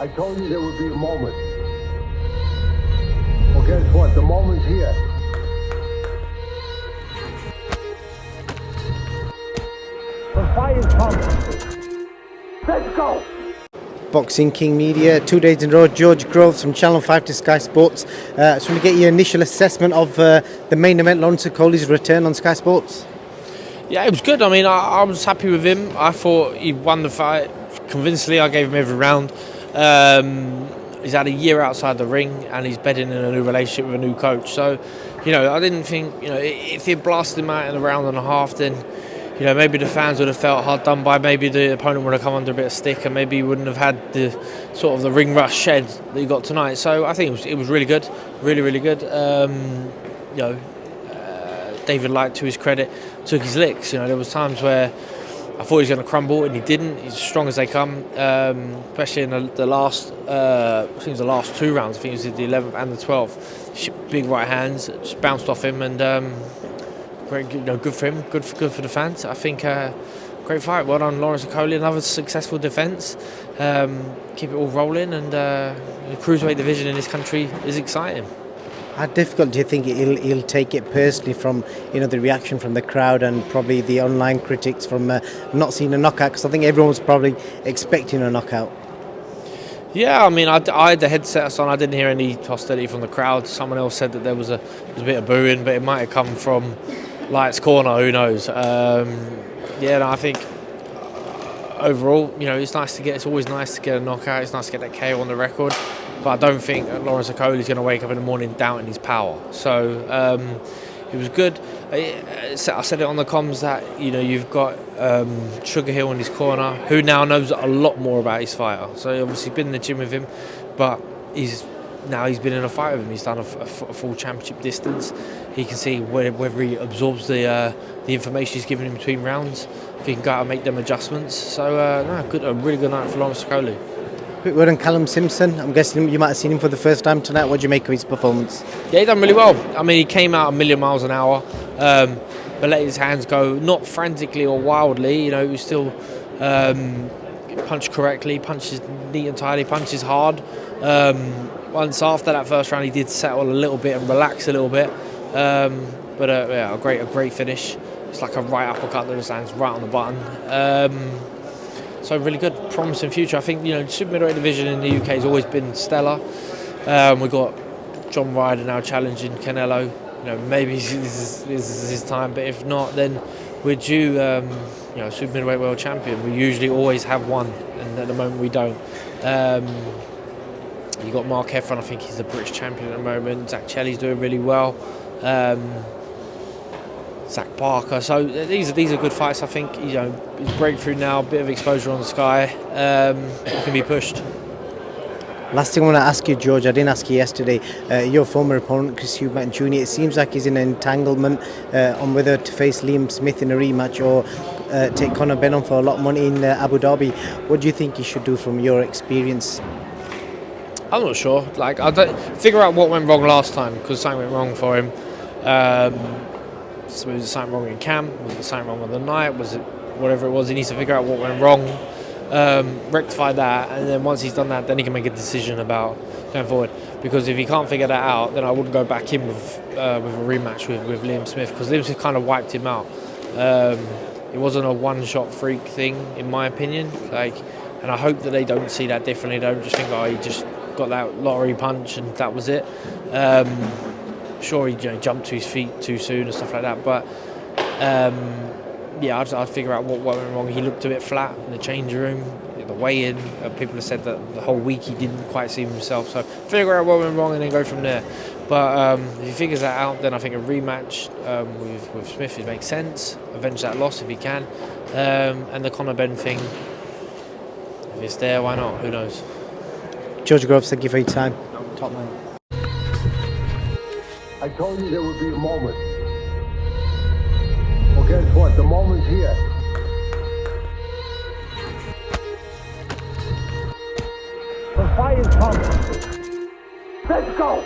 I told you there would be a moment. Well, guess what? The moment's here. The fire's coming. Let's go! Boxing King Media, 2 days in a row. George Groves from Channel 5 to Sky Sports. So we get your initial assessment of the main event, Lawrence Okolie's return on Sky Sports. Yeah, it was good. I mean, I was happy with him. I thought he won the fight convincingly. I gave him every round. He's had a year outside the ring and he's bedding in a new relationship with a new coach. So, I didn't think, if he had blasted him out in a round and a half, then, maybe the fans would have felt hard done by. Maybe the opponent would have come under a bit of stick and maybe he wouldn't have had the sort of the ring rush shed that he got tonight. So I think it was really good. Really, really good. David Light, to his credit, took his licks. There was times where I thought he was going to crumble and he didn't. He's as strong as they come, especially in the last, I think it was the last 2 rounds. I think it was the 11th and the 12th. Big right hands, just bounced off him and great, good for him, good for the fans. I think great fight. Well done, Lawrence Okolie. Another successful defence. Keep it all rolling, and the cruiserweight division in this country is exciting. How difficult do you think he'll take it personally from the reaction from the crowd and probably the online critics from not seeing a knockout? Because I think everyone was probably expecting a knockout. Yeah, I mean, I had the headsets on. I didn't hear any hostility from the crowd. Someone else said that there was a bit of booing, but it might have come from Light's corner. Who knows? I think overall, it's nice to get. It's always nice to get a knockout. It's nice to get that KO on the record. But I don't think Lawrence Okolie is going to wake up in the morning doubting his power. So it was good. I said it on the comms that you've got Sugar Hill in his corner, who now knows a lot more about his fighter. So he obviously been in the gym with him, but he's been in a fight with him. He's done a full championship distance. He can see whether he absorbs the information he's given in between rounds, if he can go out and make them adjustments. So a really good night for Lawrence Okolie. Quick word on Callum Simpson. I'm guessing you might have seen him for the first time tonight. What do you make of his performance? Yeah, he done really well. I mean, he came out a million miles an hour, but let his hands go, not frantically or wildly. He was still punched correctly, punches neat and tidy, punches hard. Once after that first round, he did settle a little bit and relax a little bit. A great finish. It's like a right uppercut that just lands right on the button. So really good, promising future. I think super middleweight division in the UK has always been stellar. We've got John Ryder now challenging Canelo. Maybe this is his time, but if not, then we're due super middleweight world champion. We usually always have one, and at the moment we don't. You got Mark Heffron, I think he's the British champion at the moment. Zach Chelly's doing really well. Zach Parker. So these are good fights. I think his breakthrough now, a bit of exposure on the Sky. He can be pushed. Last thing I want to ask you, George, I didn't ask you yesterday. Your former opponent, Chris EUBANK Jr., it seems like he's in an entanglement on whether to face Liam Smith in a rematch or take Conor BENN on for a lot of money in Abu Dhabi. What do you think he should do from your experience? I'm not sure. I don't figure out what went wrong last time, because something went wrong for him. Was it something wrong in camp? Was it something wrong on the night? Was it whatever it was? He needs to figure out what went wrong, rectify that, and then once he's done that, then he can make a decision about going forward. Because if he can't figure that out, then I wouldn't go back in with a rematch with Liam Smith, because Liam Smith kind of wiped him out. It wasn't a one-shot freak thing, in my opinion. And I hope that they don't see that differently. They don't just think, he just got that lottery punch and that was it. Sure, he jumped to his feet too soon and stuff like that, but I'd figure out what went wrong. He looked a bit flat in the change room, the weigh-in. People have said that the whole week he didn't quite see himself, so figure out what went wrong and then go from there. But if he figures that out, then I think a rematch with Smith would make sense. Avenge that loss if he can, and the Conor BENN thing, if it's there, why not? Who knows? George Groves, thank you for your time. Top man. I told you there would be a moment. Well, guess what? The moment's here. The fire's coming. Let's go!